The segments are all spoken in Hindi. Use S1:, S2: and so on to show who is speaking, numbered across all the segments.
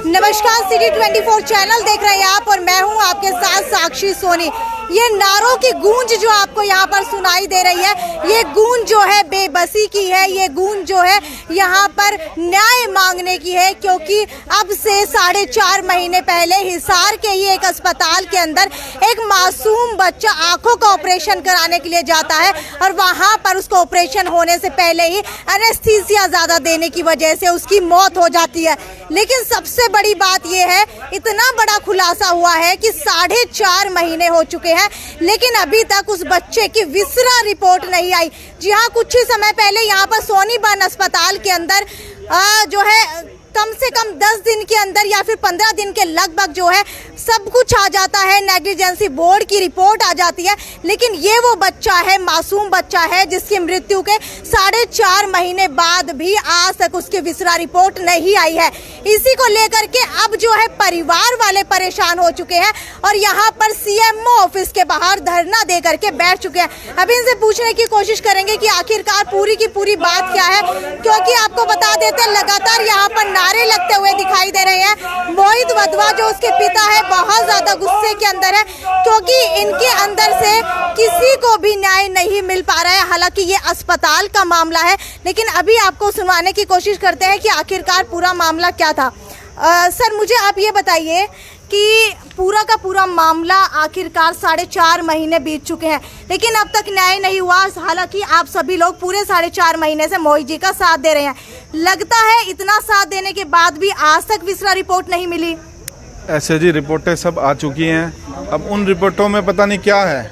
S1: नमस्कार, सिटी 24 चैनल देख रहे हैं आप और मैं हूं आपके साथ साक्षी सोनी। ये नारों की गूंज जो आपको यहाँ पर सुनाई दे रही है, ये गूंज जो है बेबसी की है, ये गूंज जो है यहाँ पर न्याय मांगने की है। क्योंकि अब से 4.5 महीने पहले हिसार के ही एक अस्पताल के अंदर एक मासूम बच्चा आंखों का ऑपरेशन कराने के लिए जाता है और वहाँ पर उसको ऑपरेशन होने से पहले ही एनेस्थीसिया ज़्यादा देने की वजह से उसकी मौत हो जाती है। लेकिन सबसे बड़ी बात यह है, इतना बड़ा खुलासा हुआ है कि 4.5 महीने हो चुके हैं लेकिन अभी तक उस बच्चे की विसरा रिपोर्ट नहीं आई। जी हाँ, कुछ ही समय पहले यहाँ पर सोनीबान अस्पताल के अंदर जो है कम से कम 10 दिन के अंदर या फिर 15 दिन के लगभग जो है सब कुछ आ जाता है, नेग्लिजेंसी बोर्ड की रिपोर्ट आ जाती है। लेकिन ये वो बच्चा है, मासूम बच्चा है जिसकी मृत्यु के 4.5 महीने बाद भी आज तक उसकी विसरा रिपोर्ट नहीं आई है। इसी को लेकर के अब जो है परिवार वाले परेशान हो चुके हैं और यहाँ पर सीएमओ ऑफिस के बाहर धरना दे करके बैठ चुके हैं। अभी इनसे पूछने की कोशिश करेंगे कि आखिरकार पूरी की पूरी बात क्या है, क्योंकि आपको बता देते हैं लगातार यहाँ पर नारे लगते हुए दिखाई दे रहे हैं। मोहित वधवा जो उसके पिता है बहुत ज्यादा गुस्से के अंदर है क्योंकि इनके अंदर से किसी को भी न्याय नहीं मिल पा रहा है। हालांकि ये अस्पताल का मामला है, लेकिन अभी आपको सुनवाने की कोशिश करते हैं कि आखिरकार पूरा मामला क्या था। सर, मुझे आप ये बताइए कि पूरा का पूरा मामला आखिरकार 4.5 महीने बीत चुके हैं लेकिन अब तक न्याय नहीं हुआ। हालांकि आप सभी लोग पूरे 4.5 महीने से मोहित जी का साथ दे रहे हैं। लगता है इतना साथ देने के बाद भी आज तक विसरा रिपोर्ट नहीं मिली।
S2: ऐसे जी रिपोर्टें सब आ चुकी हैं। अब उन रिपोर्टों में पता नहीं क्या है,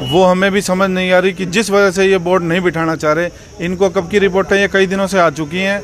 S2: वो हमें भी समझ नहीं आ रही कि जिस वजह से ये बोर्ड नहीं बिठाना चाह रहे। इनको कब की रिपोर्टें ये कई दिनों से आ चुकी हैं।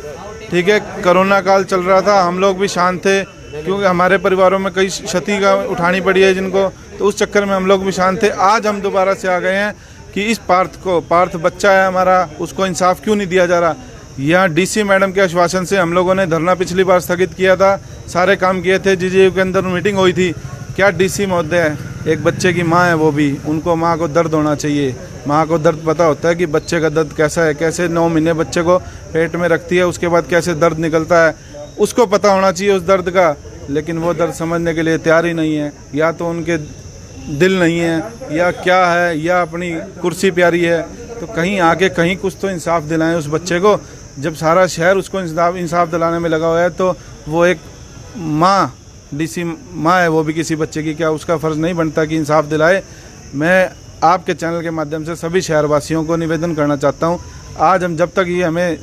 S2: ठीक है, कोरोना काल चल रहा था, हम लोग भी शांत थे क्योंकि हमारे परिवारों में कई क्षति का उठानी पड़ी है जिनको, तो उस चक्कर में हम लोग भी शांत थे। आज हम दोबारा से आ गए हैं कि इस पार्थ बच्चा है हमारा, उसको इंसाफ क्यों नहीं दिया जा रहा। यहाँ डीसी मैडम के आश्वासन से हम लोगों ने धरना पिछली बार स्थगित किया था, सारे काम किए थे, जीजीयू के अंदर मीटिंग हुई थी। क्या डीसी महोदय, एक बच्चे की माँ है, वो भी उनको माँ को दर्द होना चाहिए। माँ को दर्द पता होता है कि बच्चे का दर्द कैसा है, कैसे 9 महीने बच्चे को पेट में रखती है, उसके बाद कैसे दर्द निकलता है, उसको पता होना चाहिए उस दर्द का। लेकिन वो दर्द समझने के लिए तैयार ही नहीं है। या तो उनके दिल नहीं है या क्या है, या अपनी कुर्सी प्यारी है। तो कहीं आके कहीं कुछ तो इंसाफ दिलाएं उस बच्चे को। जब सारा शहर उसको इंसाफ दिलाने में लगा हुआ है तो वो एक माँ, डीसी माँ है, वो भी किसी बच्चे की, क्या उसका फ़र्ज़ नहीं बनता कि इंसाफ दिलाए। मैं आपके चैनल के माध्यम से सभी शहरवासियों को निवेदन करना चाहता हूँ, आज हम जब तक ये हमें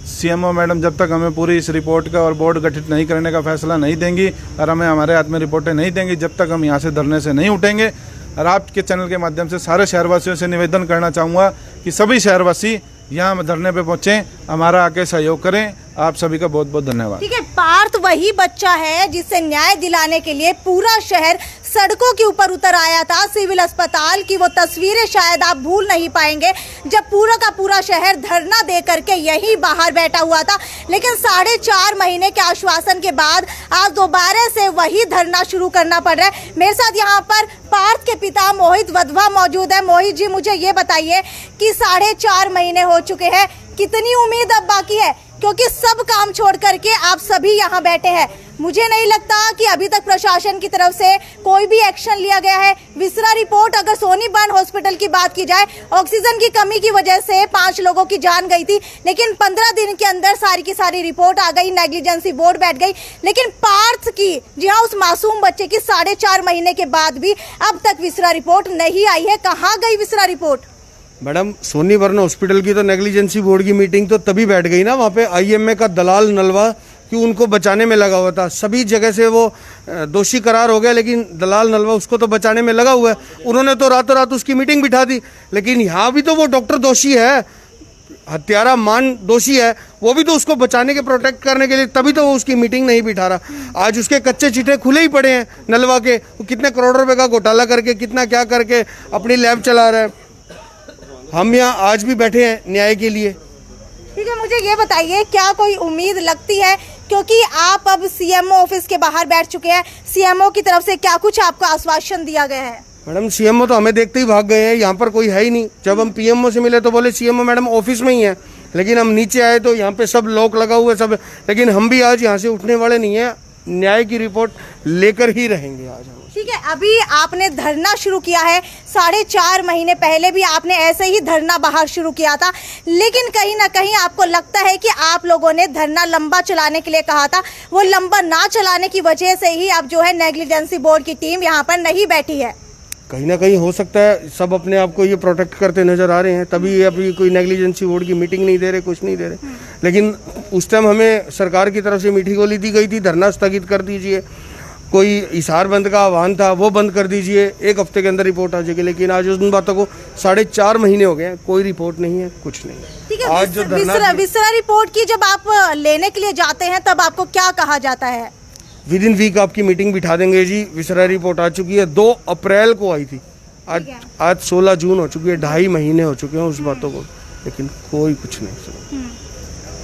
S2: सीएमओ मैडम जब तक हमें पूरी इस रिपोर्ट का और बोर्ड गठित नहीं करने का फैसला नहीं देंगी और हमें हमारे हाथ में रिपोर्टें नहीं देंगी, जब तक हम यहाँ से धरने से नहीं उठेंगे। और आपके चैनल के माध्यम से सारे शहरवासियों से निवेदन करना चाहूँगा कि सभी शहरवासी यहाँ धरने पे पहुँचें, हमारा आके सहयोग करें। आप सभी का बहुत बहुत धन्यवाद।
S1: ठीक है, पार्थ वही बच्चा है जिसे न्याय दिलाने के लिए पूरा शहर सड़कों के ऊपर उतर आया था। सिविल अस्पताल की वो तस्वीरें शायद आप भूल नहीं पाएंगे जब पूरा का पूरा शहर धरना दे करके यहीं बाहर बैठा हुआ था। लेकिन 4.5 महीने के आश्वासन के बाद आज दोबारा से वही धरना शुरू करना पड़ रहा है। मेरे साथ यहाँ पर पार्थ के पिता मोहित वधवा मौजूद है। मोहित जी, मुझे ये बताइए कि 4.5 महीने हो चुके हैं, कितनी उम्मीद अब बाकी है, क्योंकि सब काम छोड़ करके आप सभी यहाँ बैठे हैं। मुझे नहीं लगता कि अभी तक प्रशासन की तरफ से कोई भी एक्शन लिया गया है। विसरा रिपोर्ट, अगर सोनीबान हॉस्पिटल की बात की जाए, ऑक्सीजन की कमी की वजह से 5 लोगों की जान गई थी, लेकिन 15 दिन के अंदर सारी की सारी रिपोर्ट आ गई, नेग्लिजेंसी बोर्ड बैठ गई। लेकिन पार्थ की, जी हाँ, उस मासूम बच्चे की 4.5 महीने के बाद भी अब तक विसरा रिपोर्ट नहीं आई है। कहाँ गई विसरा रिपोर्ट?
S3: मैडम, सोनीबान हॉस्पिटल की तो नेग्लिजेंसी बोर्ड की मीटिंग तो तभी बैठ गई ना, वहाँ पे आईएमए का दलाल नलवा कि उनको बचाने में लगा हुआ था। सभी जगह से वो दोषी करार हो गया, लेकिन दलाल नलवा उसको तो बचाने में लगा हुआ है। उन्होंने तो रातों रात उसकी मीटिंग बिठा दी। लेकिन यहाँ भी तो वो डॉक्टर दोषी है, हत्यारा मान दोषी है, वो भी तो उसको बचाने के, प्रोटेक्ट करने के लिए, तभी तो वो उसकी मीटिंग नहीं बिठा रहा। आज उसके कच्चे चिट्ठे खुले ही पड़े हैं नलवा के। वो कितने करोड़ रुपए का घोटाला करके, कितना क्या करके अपनी लैब चला रहा है। हम यहाँ आज भी बैठे हैं न्याय के लिए।
S1: ठीक है, मुझे ये बताइए, क्या कोई उम्मीद लगती है, क्योंकि आप अब सीएमओ ऑफिस के बाहर बैठ चुके हैं, सीएमओ की तरफ से क्या कुछ आपको आश्वासन दिया गया है?
S3: मैडम, सीएमओ तो हमें देखते ही भाग गए हैं, यहाँ पर कोई है ही नहीं। जब हम पीएमओ से मिले तो बोले सीएमओ मैडम ऑफिस में ही है। लेकिन हम नीचे आए तो यहाँ पे सब लॉक लगा हुआ है सब, लेकिन हम भी आज यहाँ से उठने वाले नहीं है, न्याय की रिपोर्ट लेकर ही रहेंगे आज हम।
S1: ठीक है, अभी आपने धरना शुरू किया है, 4.5 महीने पहले भी आपने ऐसे ही धरना बाहर शुरू किया था, लेकिन कहीं ना कहीं आपको लगता है कि आप लोगों ने धरना लंबा चलाने के लिए कहा था, वो लंबा ना चलाने की वजह से ही अब जो है नेग्लिजेंसी बोर्ड की टीम यहाँ पर नहीं बैठी है।
S3: कहीं ना कहीं हो सकता है सब अपने आप को ये प्रोटेक्ट करते नजर आ रहे हैं, तभी ये अभी कोई नेग्लिजेंसी बोर्ड की मीटिंग नहीं दे रहे, कुछ नहीं दे रहे। लेकिन उस टाइम हमें सरकार की तरफ से मीठी गोली दी गई थी, धरना स्थगित कर दीजिए, कोई इशार बंद का आह्वान था वो बंद कर दीजिए, 1 हफ्ते के अंदर रिपोर्ट आ जाएगी। लेकिन आज उन बातों को 4.5 महीने हो गए हैं, कोई रिपोर्ट नहीं है, कुछ नहीं है।
S1: ठीक है,
S3: आज जो
S1: विसरा रिपोर्ट की जब आप लेने के लिए जाते हैं तब आपको क्या कहा जाता है?
S3: विद इन वीक आपकी मीटिंग बिठा देंगे जी, विसरा रिपोर्ट आ चुकी है, 2 अप्रैल को आई थी, आज 16 जून हो चुकी है, 2.5 महीने हो चुके हैं उस बातों को, लेकिन कोई कुछ नहीं सुना।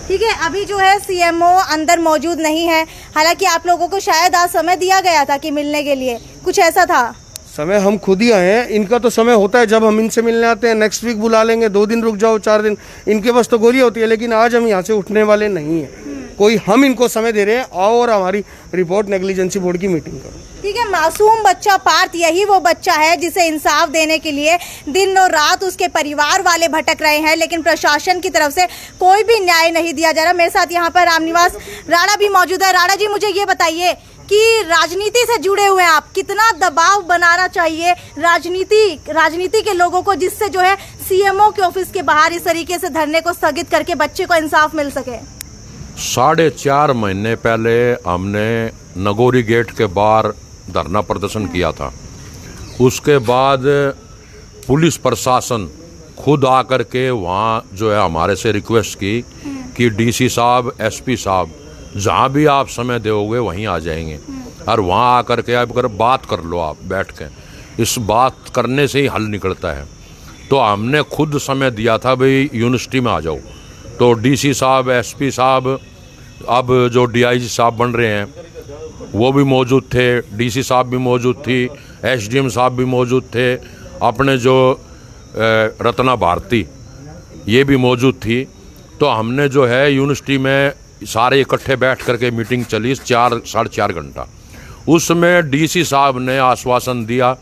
S1: ठीक है, अभी जो है सीएमओ अंदर मौजूद नहीं है, हालांकि आप लोगों को शायद आज समय दिया गया था कि मिलने के लिए, कुछ ऐसा था?
S3: समय हम खुद ही आए हैं, इनका तो समय होता है जब हम इनसे मिलने आते हैं, नेक्स्ट वीक बुला लेंगे, 2 दिन रुक जाओ, 4 दिन, इनके पास तो गोली होती है। लेकिन आज हम यहाँ से उठने वाले नहीं हैं, कोई हम इनको समय दे रहे हैं, आओ और हमारी रिपोर्ट नेग्लिजेंसी बोर्ड की मीटिंग करो।
S1: ठीक है, मासूम बच्चा पार्थ यही वो बच्चा है जिसे इंसाफ देने के लिए दिन और रात उसके परिवार वाले भटक रहे हैं, लेकिन प्रशासन की तरफ से कोई भी न्याय नहीं दिया जा रहा। मेरे साथ यहाँ पर रामनिवास राणा भी मौजूद है। राणा जी, मुझे ये बताइए कि राजनीति से जुड़े हुए आप, कितना दबाव बनाना चाहिए राजनीति के लोगों को, जिससे जो है सीएमओ के ऑफिस के बाहर इस तरीके से धरने को स्थगित करके बच्चे को इंसाफ मिल सके?
S4: 4.5 महीने पहले हमने नगोरी गेट के बाहर धरना प्रदर्शन किया था। उसके बाद पुलिस प्रशासन खुद आकर के वहाँ जो है हमारे से रिक्वेस्ट की कि डीसी साहब, एसपी साहब, जहाँ भी आप समय दोगे वहीं आ जाएंगे और वहाँ आकर के आप अगर बात कर लो, आप बैठ के, इस बात करने से ही हल निकलता है। तो हमने खुद समय दिया था, भाई यूनिवर्सिटी में आ जाओ। तो डीसी साहब, एसपी साहब, अब जो डीआईजी साहब बन रहे हैं वो भी मौजूद थे, डीसी साहब भी मौजूद थी, एसडीएम साहब भी मौजूद थे, अपने जो रत्ना भारती ये भी मौजूद थी। तो हमने जो है यूनिवर्सिटी में सारे इकट्ठे बैठ करके मीटिंग चली 4-4.5 घंटा। उसमें डीसी साहब ने आश्वासन दिया,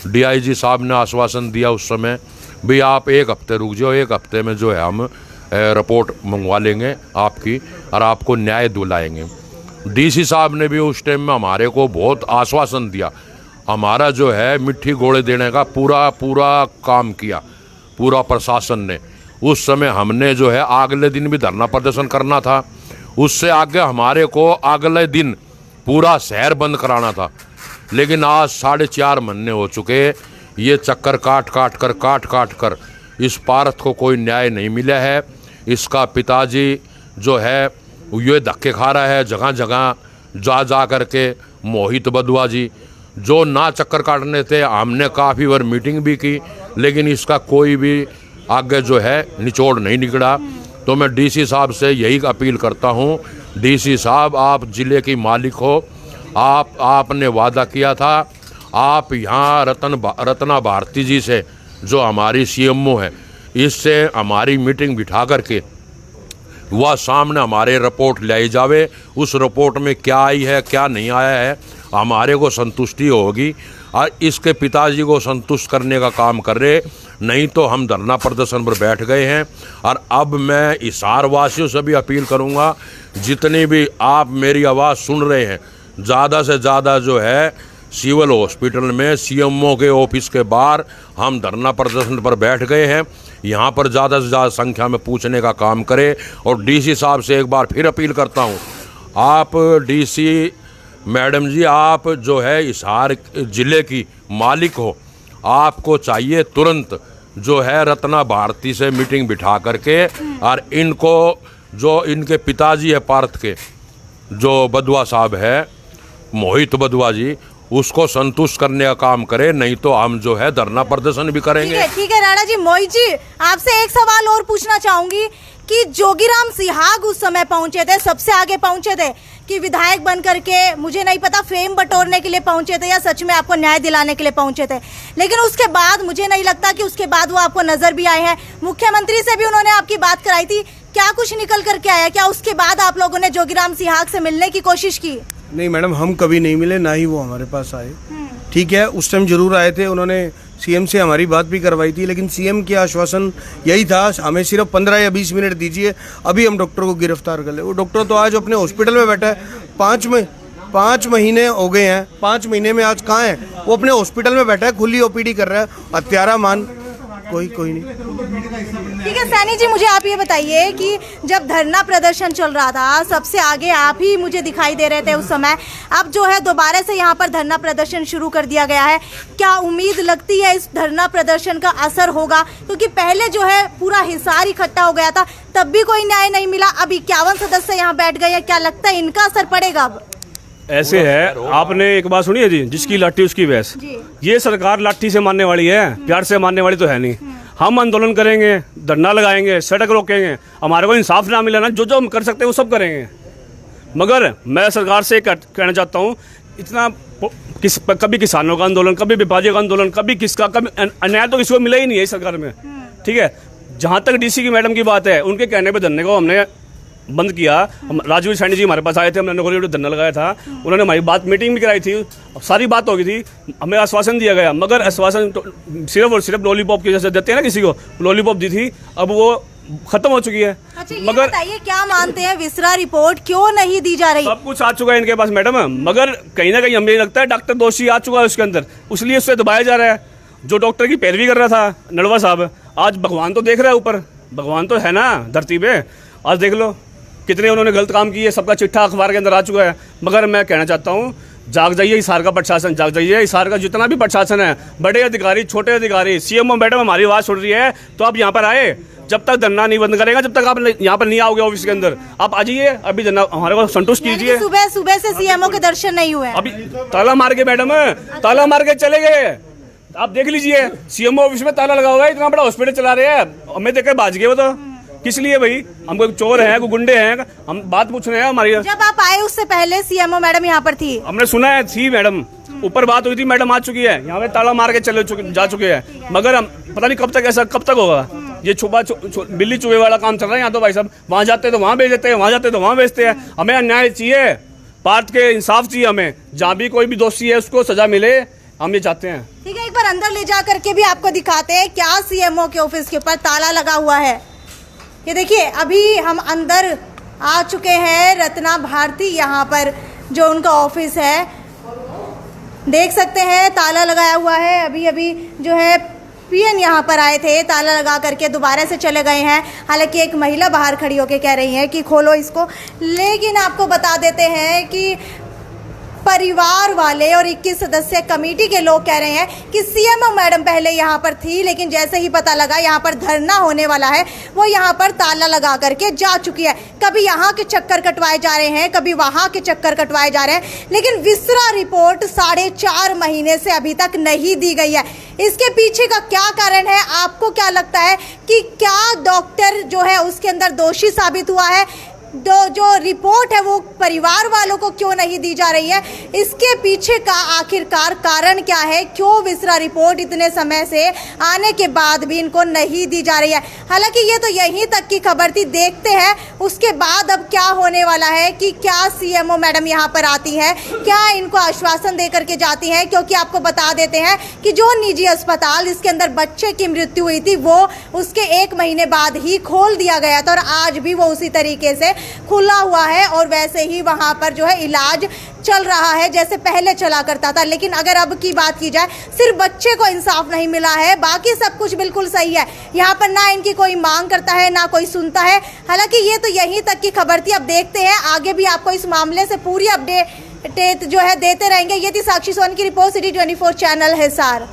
S4: डीआईजी साहब ने आश्वासन दिया उस समय, भाई आप 1 हफ्ते रुक जाओ, 1 हफ्ते में जो है हम रिपोर्ट मंगवा लेंगे आपकी और आपको न्याय दिलाएंगे। डीसी साहब ने भी उस टाइम में हमारे को बहुत आश्वासन दिया, हमारा जो है मिट्टी गोले देने का पूरा काम किया पूरा प्रशासन ने। उस समय हमने जो है अगले दिन भी धरना प्रदर्शन करना था, उससे आगे हमारे को अगले दिन पूरा शहर बंद कराना था। लेकिन आज 4.5 महीने हो चुके, ये चक्कर काट काट कर इस पार्थ को कोई न्याय नहीं मिला है। इसका पिताजी जो है ये धक्के खा रहा है जगह जगह जा करके। मोहित बदुआ जी जो ना चक्कर काटने थे, हमने काफ़ी बार मीटिंग भी की, लेकिन इसका कोई भी आगे जो है निचोड़ नहीं निकला। तो मैं डीसी साहब से यही अपील करता हूँ, डीसी साहब आप ज़िले की मालिक हो, आपने वादा किया था, आप यहाँ रत्ना भारती जी से जो हमारी सीएमओ है, इससे हमारी मीटिंग बिठा करके वह सामने हमारे रिपोर्ट लाई जावे। उस रिपोर्ट में क्या आई है क्या नहीं आया है हमारे को संतुष्टि होगी और इसके पिताजी को संतुष्ट करने का काम कर रहे। नहीं तो हम धरना प्रदर्शन पर बैठ गए हैं। और अब मैं हिसार वासियों से भी अपील करूंगा, जितनी भी आप मेरी आवाज़ सुन रहे हैं, ज़्यादा से ज़्यादा जो है सिविल हॉस्पिटल में सीएमओ के ऑफिस के बाहर हम धरना प्रदर्शन पर बैठ गए हैं। यहाँ पर ज़्यादा से ज़्यादा संख्या में पूछने का काम करें। और डीसी साहब से एक बार फिर अपील करता हूँ, आप डीसी मैडम जी, आप जो है हिसार ज़िले की मालिक हो, आपको चाहिए तुरंत जो है रत्ना भारती से मीटिंग बिठा करके और इनको जो इनके पिताजी है पार्थ के, जो बदुआ साहब है मोहित बदुआ जी, उसको संतुष्ट करने का काम करे। नहीं तो हम जो है धरना प्रदर्शन भी करेंगे।
S1: ठीक है राणा जी। मोहित जी, आपसे एक सवाल और पूछना चाहूंगी कि जोगीराम सिहाग उस समय पहुंचे थे, सबसे आगे पहुंचे थे कि विधायक बन करके, मुझे नहीं पता फेम बटोरने के लिए पहुंचे थे या सच में आपको न्याय दिलाने के लिए पहुंचे थे, लेकिन उसके बाद मुझे नहीं लगता कि उसके बाद वो आपको नजर भी आए हैं। मुख्यमंत्री से भी उन्होंने आपकी बात कराई थी। क्या कुछ निकल कर के आया? क्या उसके बाद आप लोगों ने जोगीराम सिहाग से मिलने की कोशिश की?
S3: नहीं मैडम, हम कभी नहीं मिले, ना ही वो हमारे पास आए। ठीक है, उस टाइम जरूर आए थे, उन्होंने सीएम से हमारी बात भी करवाई थी, लेकिन सीएम के आश्वासन यही था, हमें सिर्फ 15 या 20 मिनट दीजिए, अभी हम डॉक्टर को गिरफ्तार कर ले। वो डॉक्टर तो आज अपने हॉस्पिटल में बैठा है, 5 महीने हो गए हैं, 5 महीने में आज कहाँ है? वो अपने हॉस्पिटल में बैठा है, खुली ओपीडी कर रहा है, हत्यारा मान कोई नहीं।
S1: ठीक है सैनी जी, मुझे आप ये बताइए कि जब धरना प्रदर्शन चल रहा था, सबसे आगे आप ही मुझे दिखाई दे रहे थे उस समय, अब जो है दोबारा से यहाँ पर धरना प्रदर्शन शुरू कर दिया गया है। क्या उम्मीद लगती है इस धरना प्रदर्शन का असर होगा? क्योंकि पहले जो है पूरा हिसार इकट्ठा हो गया था, तब भी कोई न्याय नहीं मिला, अब 51 सदस्य यहाँ बैठ गए हैं, क्या लगता है इनका असर पड़ेगा अब?
S5: ऐसे है, आपने एक बात सुनी है जी, जिसकी लाठी उसकी भैंस। ये सरकार लाठी से मारने वाली है, प्यार से मारने वाली तो है नहीं। हम आंदोलन करेंगे, धरना लगाएंगे, सड़क रोकेंगे, हमारे को इंसाफ ना मिला ना, जो हम कर सकते हैं वो सब करेंगे। मगर मैं सरकार से कहना चाहता हूँ, इतना कभी किसानों का आंदोलन, कभी विभाजक आंदोलन, कभी किसका, कभी अन्याय तो किसी को मिला ही नहीं है इस सरकार में। ठीक है, जहाँ तक डीसी की मैडम की बात है, उनके कहने पर धरने को हमने बंद किया। राजवीर सैनी जी हमारे पास आए थे, हमने नगोरी धरना लगाया था, उन्होंने हमारी बात मीटिंग भी कराई थी, सारी बात हो गई थी, हमें आश्वासन दिया गया, मगर आश्वासन तो सिर्फ और सिर्फ लॉलीपॉप की जैसे देते हैं ना, किसी को लॉलीपॉप दी थी, अब वो खत्म हो चुकी है।
S1: अच्छा,
S5: मगर
S1: बताइए क्या मानते हैं, विसरा रिपोर्ट क्यों नहीं दी जा रही?
S5: सब कुछ आ चुका है इनके पास मैडम, मगर कहीं ना कहीं हमें लगता है डॉक्टर दोषी आ चुका है उसके अंदर, इसलिए उससे दबाया जा रहा है। जो डॉक्टर की पैरवी कर रहा था नड़वा साहब, आज भगवान तो देख रहा है ऊपर, भगवान तो है ना धरती पे, आज देख लो कितने उन्होंने गलत काम किए, सबका चिट्ठा अखबार के अंदर आ चुका है। मगर मैं कहना चाहता हूँ, जाग जाइए हिसार का प्रशासन, जाग जाइए हिसार का जितना भी प्रशासन है, बड़े अधिकारी, छोटे अधिकारी, सीएमओ मैडम हमारी आवाज़ सुन रही है तो आप यहाँ पर आए। जब तक धरना नहीं बंद करेगा, जब तक आप यहाँ पर नहीं आओगे ऑफिस के अंदर, आप आ जाइए, अभी धरना हमारे को संतुष्ट कीजिए।
S1: सुबह से सीएमओ के दर्शन नहीं हुए,
S5: अभी ताला मार के मैडम, ताला मार के चले गए। आप देख लीजिए, सीएमओ ऑफिस में ताला लगा हुआ है, इतना बड़ा हॉस्पिटल चला रहे हैं, हमें देखकर भाज गए वो तो। किस लिए भाई? हम कोई चोर हैं, कोई गुंडे हैं? हम बात पूछ रहे हैं हमारी।
S1: जब आप आए उससे पहले सीएमओ मैडम यहाँ पर थी?
S5: हमने सुना है, थी मैडम, ऊपर बात हुई थी, मैडम आ चुकी है, यहाँ पे ताला मार के जा चुके हैं, मगर हम पता नहीं कब तक ऐसा कब तक होगा। ये बिल्ली चुहे वाला काम चल रहा है यहाँ तो भाई साहब, वहाँ जाते तो वहाँ भेज देते हैं, वहाँ जाते तो वहाँ भेजते हैं। हमें अन्याय चाहिए, पार्ट के इंसाफ चाहिए हमें, जहाँ भी कोई भी दोषी है उसको सजा मिले, हम ये चाहते हैं।
S1: ठीक है, एक बार अंदर ले जा करके भी आपको दिखाते हैं क्या सीएमओ के ऑफिस के ऊपर ताला लगा हुआ है। ये देखिए, अभी हम अंदर आ चुके हैं, रत्ना भारती यहाँ पर जो उनका ऑफिस है, देख सकते हैं ताला लगाया हुआ है। अभी जो है पीएन यहाँ पर आए थे, ताला लगा करके दोबारा से चले गए हैं। हालांकि एक महिला बाहर खड़ी होकर कह रही है कि खोलो इसको, लेकिन आपको बता देते हैं कि परिवार वाले और 21 सदस्य कमेटी के लोग कह रहे हैं कि सीएमओ मैडम पहले यहाँ पर थी, लेकिन जैसे ही पता लगा यहाँ पर धरना होने वाला है, वो यहाँ पर ताला लगा करके जा चुकी है। कभी यहाँ के चक्कर कटवाए जा रहे हैं, कभी वहाँ के चक्कर कटवाए जा रहे हैं, लेकिन विसरा रिपोर्ट 4.5 महीने से अभी तक नहीं दी गई है। इसके पीछे का क्या कारण है? आपको क्या लगता है कि क्या डॉक्टर जो है उसके अंदर दोषी साबित हुआ है? जो रिपोर्ट है वो परिवार वालों को क्यों नहीं दी जा रही है? इसके पीछे का आखिरकार कारण क्या है? क्यों विसरा रिपोर्ट इतने समय से आने के बाद भी इनको नहीं दी जा रही है? हालांकि ये तो यहीं तक की खबर थी, देखते हैं उसके बाद अब क्या होने वाला है कि क्या सीएमओ मैडम यहाँ पर आती है, क्या इनको आश्वासन दे करके जाती हैं। क्योंकि आपको बता देते हैं कि जो निजी अस्पताल जिसके अंदर बच्चे की मृत्यु हुई थी, वो उसके 1 महीने बाद ही खोल दिया गया था और आज भी वो उसी तरीके से खुला हुआ है और वैसे ही वहां पर जो है इलाज चल रहा है जैसे पहले चला करता था। लेकिन अगर अब की बात की जाए, सिर्फ बच्चे को इंसाफ नहीं मिला है, बाकी सब कुछ बिल्कुल सही है। यहाँ पर ना इनकी कोई मांग करता है, ना कोई सुनता है। हालांकि ये तो यहीं तक की खबर थी। अब देखते हैं आगे भी आपको इस मामले से पूरी अपडेट जो है देते रहेंगे। ये थी साक्षी सोनी की रिपोर्ट, सिटी 24 चैनल हिसार।